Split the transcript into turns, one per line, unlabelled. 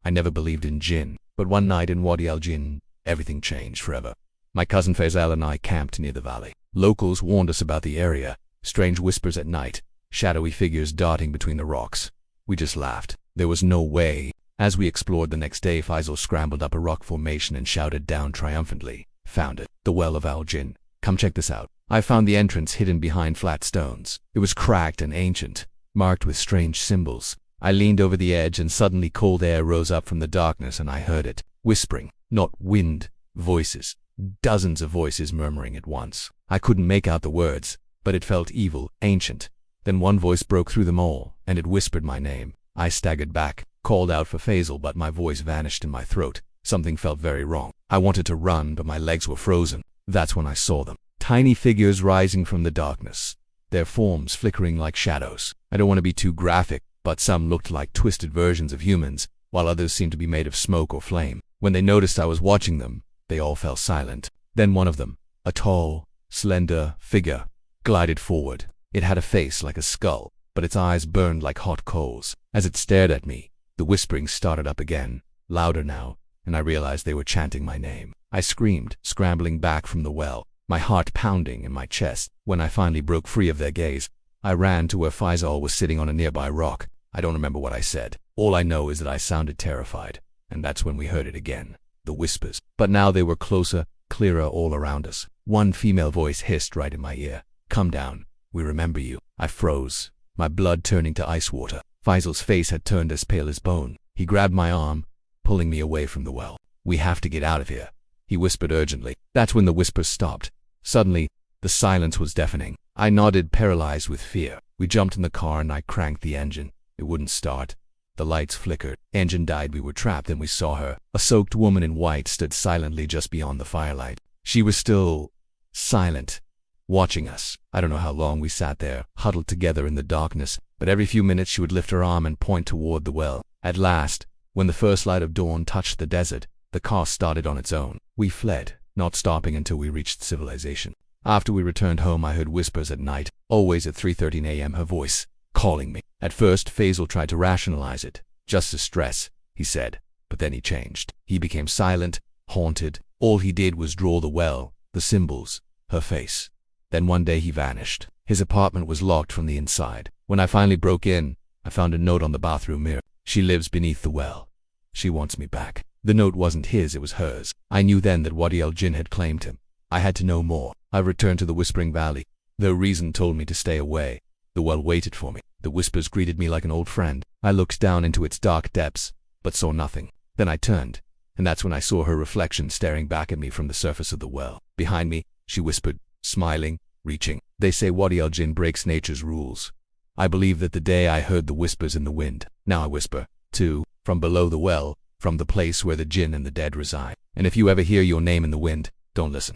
I never believed in Jinn, but one night in Wadi al-Jinn, everything changed forever. My cousin Faisal and I camped near the valley. Locals warned us about the area, strange whispers at night, shadowy figures darting between the rocks. We just laughed. There was no way. As we explored the next day, Faisal scrambled up a rock formation and shouted down triumphantly, "Found it. The well of al-Jinn. Come check this out." I found the entrance hidden behind flat stones. It was cracked and ancient, marked with strange symbols. I leaned over the edge and suddenly cold air rose up from the darkness and I heard it, whispering, not wind, voices, dozens of voices murmuring at once. I couldn't make out the words, but it felt evil, ancient. Then one voice broke through them all, and it whispered my name. I staggered back, called out for Faisal, but my voice vanished in my throat. Something felt very wrong. I wanted to run, but my legs were frozen. That's when I saw them. Tiny figures rising from the darkness, their forms flickering like shadows. I don't want to be too graphic, but some looked like twisted versions of humans, while others seemed to be made of smoke or flame. When they noticed I was watching them, they all fell silent. Then one of them, a tall, slender figure, glided forward. It had a face like a skull, but its eyes burned like hot coals. As it stared at me, the whispering started up again, louder now, and I realized they were chanting my name. I screamed, scrambling back from the well, my heart pounding in my chest. When I finally broke free of their gaze, I ran to where Faisal was sitting on a nearby rock. I don't remember what I said. All I know is that I sounded terrified, and that's when we heard it again, the whispers. But now they were closer, clearer all around us. One female voice hissed right in my ear, "Come down, we remember you." I froze, my blood turning to ice water. Faisal's face had turned as pale as bone. He grabbed my arm, pulling me away from the well. "We have to get out of here," he whispered urgently. That's when the whispers stopped. Suddenly, the silence was deafening. I nodded, paralyzed with fear. We jumped in the car and I cranked the engine. It wouldn't start. The lights flickered. Engine died. We were trapped. Then we saw her. A soaked woman in white stood silently just beyond the firelight. She was still silent, watching us. I don't know how long we sat there, huddled together in the darkness, but every few minutes she would lift her arm and point toward the well. At last, when the first light of dawn touched the desert, the car started on its own. We fled, not stopping until we reached civilization. After we returned home, I heard whispers at night, always at 3:13 a.m., her voice, calling me. At first, Faisal tried to rationalize it. "Just the stress," he said, but then he changed. He became silent, haunted. All he did was draw the well, the symbols, her face. Then one day he vanished. His apartment was locked from the inside. When I finally broke in, I found a note on the bathroom mirror. "She lives beneath the well. She wants me back." The note wasn't his, it was hers. I knew then that Wadi al-Jinn had claimed him. I had to know more. I returned to the Whispering Valley. Though reason told me to stay away, the well waited for me. The whispers greeted me like an old friend. I looked down into its dark depths, but saw nothing. Then I turned, and that's when I saw her reflection staring back at me from the surface of the well. Behind me, she whispered, smiling, reaching. "They say Wadi al-Jinn breaks nature's rules. I believe that the day I heard the whispers in the wind. Now I whisper, too, from below the well, from the place where the Jinn and the dead reside. And if you ever hear your name in the wind, don't listen.